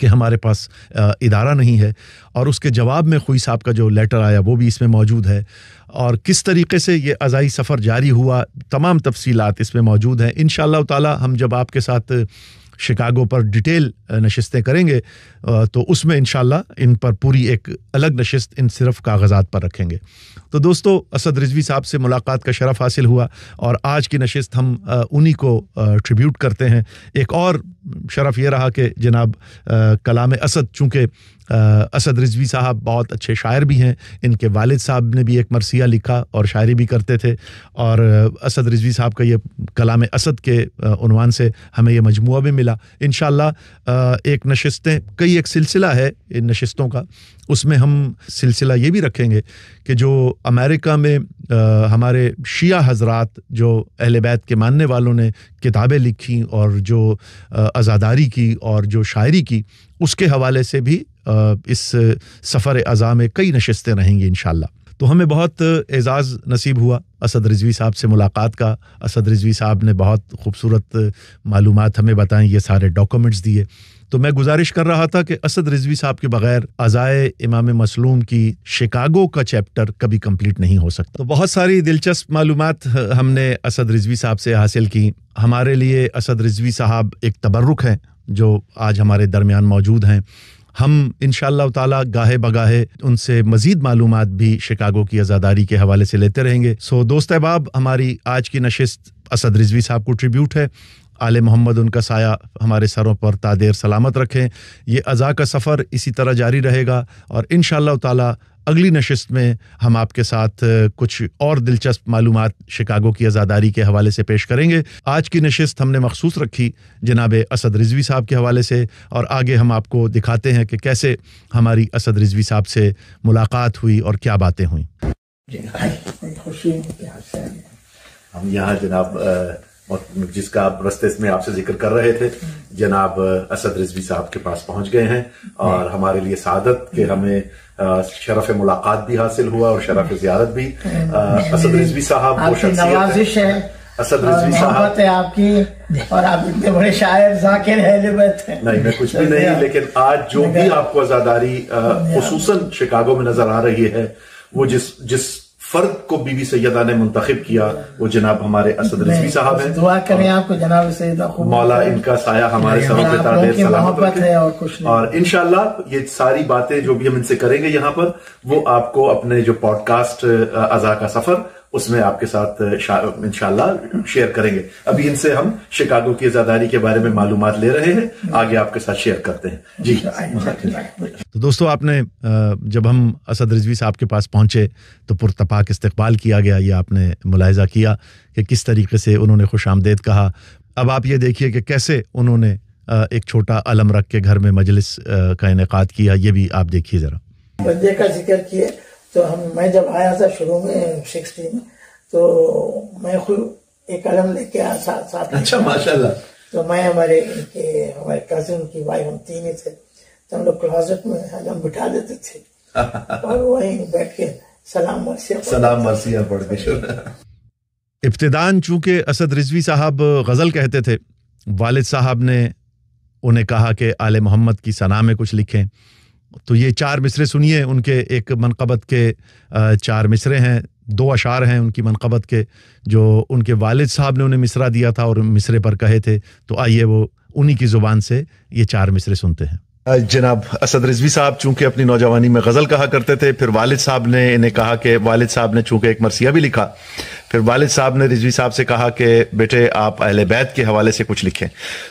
کہ ہمارے پاس ادارہ نہیں ہے، اور اس کے جواب میں خوئی صاحب کا جو لیٹر آیا وہ بھی اس میں موجود ہے، اور کس طریقے سے یہ عزائی سفر جاری ہوا تمام تفصیلات اس میں موجود ہیں۔ انشاءاللہ تعالی ہم جب آپ کے ساتھ شکاگو پر ڈیٹیل نشستیں کریں گے تو اس میں انشاءاللہ ان پر پوری ایک الگ نشست ان صرف کاغذات پر رکھیں گے۔ تو دوستو، اسد رضوی صاحب سے ملاقات کا شرف حاصل ہوا، اور آج کی نشست ہم انہی کو ٹریبیوٹ کرتے ہیں۔ ایک اور شرف یہ رہا کہ جناب کلام اسد، چونکہ اسد رضوی صاحب بہت اچھے شاعر بھی ہیں، ان کے والد صاحب نے بھی ایک مرثیہ لکھا اور شاعری بھی کرتے تھے، اور اسد رضوی صاحب کا یہ کلام اسد کے عنوان سے ہمیں یہ مجموعہ بھی ملا۔ انشاءاللہ ایک نشستیں، کئی ایک سلسلہ ہے ان نشستوں کا، اس میں ہم سلسلہ یہ بھی رکھیں گے کہ جو امریکہ میں ہمارے شیعہ حضرات جو اہل بیت کے ماننے والوں نے کتابیں لکھی اور جو عزاداری کی اور جو شاعری کی، اس کے حوالے سے بھی اس سفر عزا میں کئی نشستیں رہیں گی انشاءاللہ۔ تو ہمیں بہت اعزاز نصیب ہوا اسد رضوی صاحب سے ملاقات کا۔ اسد رضوی صاحب نے بہت خوبصورت معلومات ہمیں بتائیں، یہ سارے ڈاکومنٹس دیے۔ تو میں گزارش کر رہا تھا کہ اسد رضوی صاحب کے بغیر عزائے امام مظلوم کی شکاگو کا چیپٹر کبھی کمپلیٹ نہیں ہو سکتا۔ تو بہت ساری دلچسپ معلومات ہم نے اسد رضوی صاحب سے حاصل کی۔ ہمارے لیے اسد رضوی صاحب ایک تبرک ہیں جو آج ہمارے درمیان موجود ہیں۔ ہم انشاءاللہ تعالی گاہے بگاہے ان سے مزید معلومات بھی شکاگو کی عزاداری کے حوالے سے لیتے رہیں گے۔ سو دوست احباب، ہماری آج کی نشست اسد رضوی صاحب کو ٹریبیوٹ ہے۔ آل محمد ان کا سایہ ہمارے سروں پر تا دیر سلامت رکھیں۔ یہ عزا کا سفر اسی طرح جاری رہے گا، اور انشاءاللہ تعالی اگلی نشست میں ہم آپ کے ساتھ کچھ اور دلچسپ معلومات شکاگو کی عزاداری کے حوالے سے پیش کریں گے۔ آج کی نشست ہم نے مخصوص رکھی جناب اسد رضوی صاحب کے حوالے سے، اور آگے ہم آپ کو دکھاتے ہیں کہ کیسے ہماری اسد رضوی صاحب سے ملاقات ہوئی اور کیا باتیں ہوئیں۔ ہم یہاں جناب جس کا آپ رستے میں آپ سے ذکر کر رہے تھے، جناب اسد رضوی صاحب کے پاس پہنچ گئے ہیں، اور ہمارے لیے سعادت کہ ہمیں شرف ملاقات بھی حاصل ہوا اور شرف زیارت بھی۔ اسد رضوی صاحب وہ نوازش ہے، اسد رضوی صاحب ہے آپ کی، اور آپ اتنے بڑے شاعر ذاکر اہل بیت ہیں۔ نہیں، میں کچھ بھی نہیں، لیکن آج جو بھی آپ کو عزاداری خصوصاً شکاگو میں نظر آ رہی ہے، وہ جس فرد کو بی بی سیدہ نے منتخب کیا وہ جناب ہمارے اسد رضوی صاحب ہیں۔ دعا کریں آپ کو جناب سیدہ خوب، مولا ان کا سایہ ہمارے سروں پہ تا دیر سلامت رکھے، اور انشاءاللہ یہ ساری باتیں جو بھی ہم ان سے کریں گے یہاں پر، وہ آپ کو اپنے جو پوڈ کاسٹ عزا کا سفر، اس میں آپ کے ساتھ انشاءاللہ شیئر کریں گے۔ ابھی ان سے ہم شکاگو کی عزاداری کے بارے میں معلومات لے رہے ہیں، آگے آپ کے ساتھ شیئر کرتے ہیں۔ جی تو دوستو، آپ نے جب ہم اسد رضوی صاحب کے پاس پہنچے تو پرتپاک استقبال کیا گیا، یہ آپ نے ملاحظہ کیا کہ کس طریقے سے انہوں نے خوش آمدید کہا۔ اب آپ یہ دیکھیے کہ کیسے انہوں نے ایک چھوٹا علم رکھ کے گھر میں مجلس کا انعقاد کیا، یہ بھی آپ دیکھیے ذرا۔ بندے کا ذکر کیے تو میں جب آیا تھا شروع میں 60 میں، تو میں خود ایک علم لے کے آیا ساتھ۔ اچھا، ماشاءاللہ۔ تو میں ہمارے کزن کی وائف، ہم تین ہی تھے، تو ہم لوگ کلازٹ میں علم بٹھا دیتے تھے اور وہیں بیٹھ کے سلام مرثیہ پڑھ کے۔ ابتداً چونکہ اسد رضوی صاحب غزل کہتے تھے، والد صاحب نے انہیں کہا کہ آل محمد کی ثنا میں کچھ لکھیں، تو یہ 4 مصرے سنیے ان کے، ایک منقبت کے 4 مصرے ہیں، 2 اشعار ہیں ان کی منقبت کے، جو ان کے والد صاحب نے انہیں مصرع دیا تھا اور مصرے پر کہے تھے۔ تو آئیے وہ انہی کی زبان سے یہ 4 مصرے سنتے ہیں۔ جناب اسد رضوی صاحب چونکہ اپنی نوجوانی میں غزل کہا کرتے تھے، پھر والد صاحب نے انہیں کہا کہ والد صاحب نے چونکہ ایک مرثیہ بھی لکھا، پھر والد صاحب نے رضوی صاحب سے کہا کہ بیٹے آپ اہل بیت کے حوالے سے کچھ لکھیں۔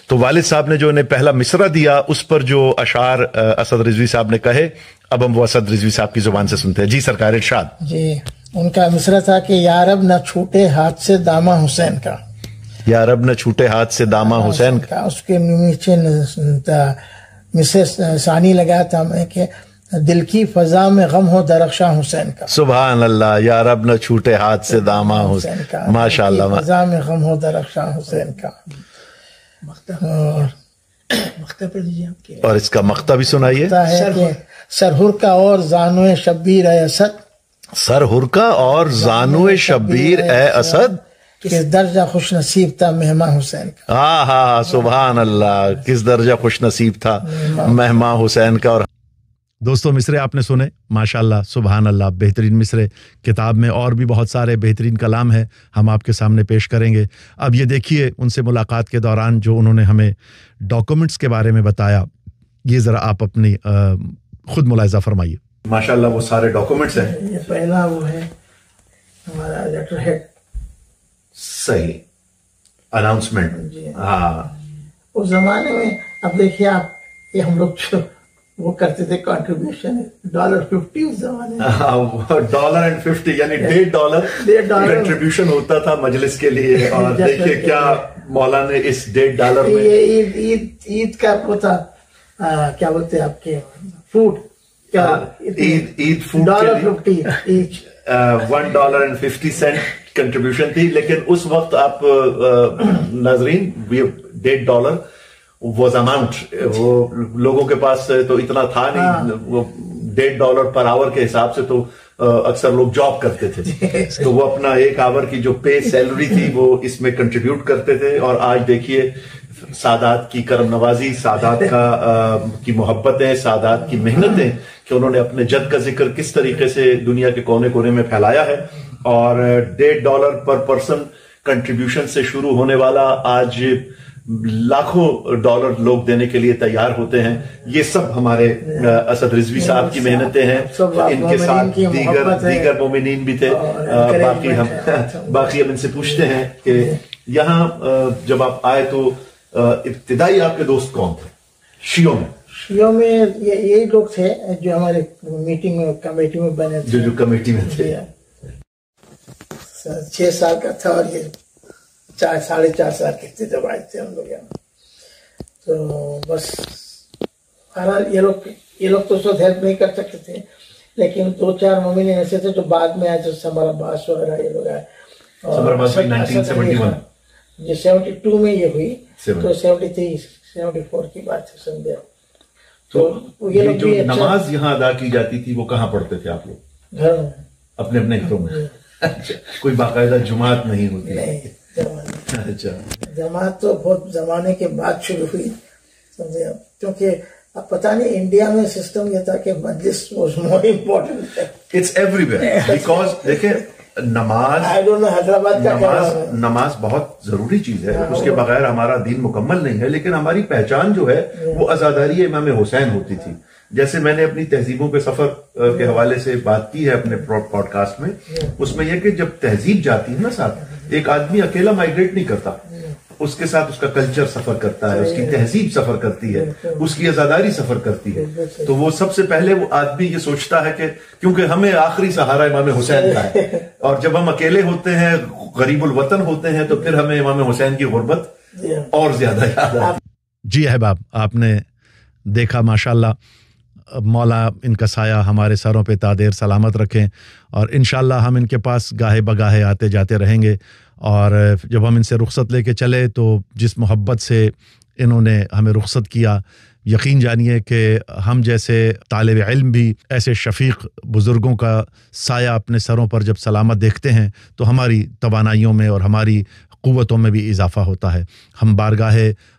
تو والد صاحب نے جو انہیں پہلا مصرع دیا، اس پر جو اشعار اسد رضوی صاحب نے کہے، اب ہم وہ اسد رضوی صاحب کی زبان سے سنتے ہیں۔ جی سرکار، ارشاد۔ جی، ان کا مصرع تھا کہ یا رب نہ چھوٹے ہاتھ سے دامہ حسین کا، یا رب نہ چھوٹے ہاتھ سے دامہ حسین کا۔ اس کے نیچے مصرع ثانی لگایا تھا میں کہ دل کی فضا میں غم ہو درخشاں حسین کا۔ سبحان اللہ، یا رب نہ چھوٹے ہاتھ سے دامہ حسین کا، ماشاء اللہ۔ فضا میں غم ہو درخشاں حسین کا۔ اور اس کا مقطع بھی سنائیے۔ سرہر کا اور زانو شبیر اے اسد، سرہر کا اور زانو شبیر اے اسد، کس درجہ خوش نصیب تھا مہمان حسین کا. ہاں ہاں سبحان اللہ، کس درجہ خوش نصیب تھا مہمان حسین کا. اور دوستوں مصرے آپ نے سنے، ماشاءاللہ سبحان اللہ، بہترین مصرے. کتاب میں اور بھی بہت سارے بہترین کلام ہیں، ہم آپ کے سامنے پیش کریں گے. اب یہ دیکھیے ان سے ملاقات کے دوران جو انہوں نے ہمیں ڈاکومنٹس کے بارے میں بتایا، یہ ذرا آپ اپنی خود ملاحظہ فرمائیے. ماشاءاللہ وہ سارے ڈاکومنٹس ہیں. یہ پہلا وہ ہے ہمارا لیٹر ہیڈ، صحیح اناؤنسمنٹ. ہاں اس زمانے میں اب دیکھیے آپ، یہ ہم لوگ جو وہ کرتے تھے کنٹریبیوشن $50 اس زمانے میں، $1.50 یعنی $1.50 کنٹریبیوشن ہوتا تھا مجلس کے لیے. اور دیکھیے کیا مولا نے اس $1.50 میں عید کا وہ تھا، کیا بولتے ہیں آپ کے فوڈ، عید فوڈ $1.50 $1.50 کنٹریبیوشن تھی. لیکن اس وقت آپ ناظرین $1.50 واز اماؤنٹ، وہ لوگوں کے پاس تو اتنا تھا نہیں. وہ $1.50 پر آور کے حساب سے تو اکثر لوگ جاب کرتے تھے، تو وہ اپنا 1 آور کی جو پے سیلری تھی وہ اس میں کنٹریبیوٹ کرتے تھے. اور آج دیکھیے سادات کی کرم نوازی، سادات کی محبتیں، سادات کی محنتیں کہ انہوں نے اپنے جد کا ذکر کس طریقے سے دنیا کے کونے کونے میں پھیلایا ہے. اور $1.50 پر پرسن کنٹریبیوشن سے شروع ہونے والا آج لاکھوں ڈالر لوگ دینے کے لیے تیار ہوتے ہیں. یہ سب ہمارے اسد رضوی صاحب کی محنتیں ہیں. ان کے ساتھ دیگر مومنین بھی تھے. باقی ہم ان سے پوچھتے ہیں کہ یہاں جب آپ آئے تو ابتدائی آپ کے دوست کون تھے شیعوں میں؟ یہی لوگ تھے جو ہمارے میٹنگ میں کمیٹی میں بنے تھے، جو کمیٹی میں تھے. 6 سال کا تھا اور یہ 4.5 سال کے تھے جب آئے تھے ہم لوگ یہاں. تو بس یہ لوگ تو اس وقت ہیلپ نہیں کر سکتے تھے، لیکن 2-4 مومن ایسے تھے جو بعد میں آئے، جو سمر عباس وغیرہ یہ لوگ آئے. جو 72 میں یہ ہوئی تو 73-74 کی بات ہے سمجھے. تو یہ جو نماز یہاں ادا کی جاتی تھی وہ کہاں پڑھتے تھے آپ لوگ؟ گھروں میں، اپنے اپنے گھروں میں. کوئی باقاعدہ جماعت نہیں ہوتی؟ اچھا، جماعت تو بہت زمانے کے بعد شروع ہوئی سمجھے. کیونکہ اب پتہ نہیں انڈیا میں سسٹم یہ تھا کہ مجلس was more important. It's everywhere because دیکھیں نماز بہت ضروری چیز ہے، اس کے بغیر ہمارا دین مکمل نہیں ہے. لیکن ہماری پہچان جو ہے وہ عزاداری امام حسین ہوتی تھی. جیسے میں نے اپنی تہذیبوں کے سفر کے حوالے سے بات کی ہے اپنے پوڈ کاسٹ میں، اس میں یہ کہ جب تہذیب جاتی ہے نا ساتھ، ایک آدمی اکیلا مائگریٹ نہیں کرتا، اس کے ساتھ اس کا کلچر سفر کرتا ہے، اس کی تہذیب سفر کرتی ہے، اس کی عزاداری سفر کرتی ہے. تو وہ سب سے پہلے وہ آدمی یہ سوچتا ہے کہ کیونکہ ہمیں آخری سہارا امام حسین کا ہے، اور جب ہم اکیلے ہوتے ہیں، غریب الوطن ہوتے ہیں، تو پھر ہمیں امام حسین کی غربت اور زیادہ یاد آتی. جی احباب، آپ نے دیکھا ماشاءاللہ، مولا ان کا سایہ ہمارے سروں پہ تا دیر سلامت رکھیں، اور انشاءاللہ ہم ان کے پاس گاہے بگاہے آتے جاتے رہیں گے. اور جب ہم ان سے رخصت لے کے چلے تو جس محبت سے انہوں نے ہمیں رخصت کیا، یقین جانیے کہ ہم جیسے طالب علم بھی ایسے شفیق بزرگوں کا سایہ اپنے سروں پر جب سلامت دیکھتے ہیں تو ہماری توانائیوں میں اور ہماری قوتوں میں بھی اضافہ ہوتا ہے. ہم بارگاہ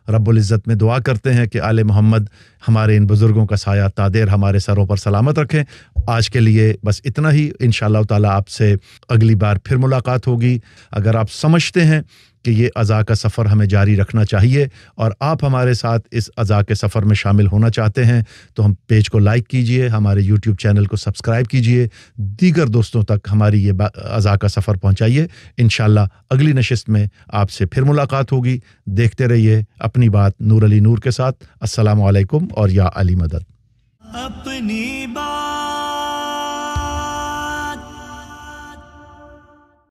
رب العزت میں دعا کرتے ہیں کہ آل محمد ہمارے ان بزرگوں کا سایہ تادیر ہمارے سروں پر سلامت رکھیں. آج کے لیے بس اتنا ہی. انشاءاللہ تعالیٰ آپ سے اگلی بار پھر ملاقات ہوگی. اگر آپ سمجھتے ہیں کہ یہ عزا کا سفر ہمیں جاری رکھنا چاہیے اور آپ ہمارے ساتھ اس عزا کے سفر میں شامل ہونا چاہتے ہیں تو ہم پیج کو لائک کیجئے، ہمارے یوٹیوب چینل کو سبسکرائب کیجئے، دیگر دوستوں تک ہماری یہ عزا کا سفر پہنچائیے. انشاءاللہ اگلی نشست میں آپ سے پھر ملاقات ہوگی. دیکھتے رہیے اپنی بات نور علی نور کے ساتھ. السلام علیکم اور یا علی مدد. اپنی بات.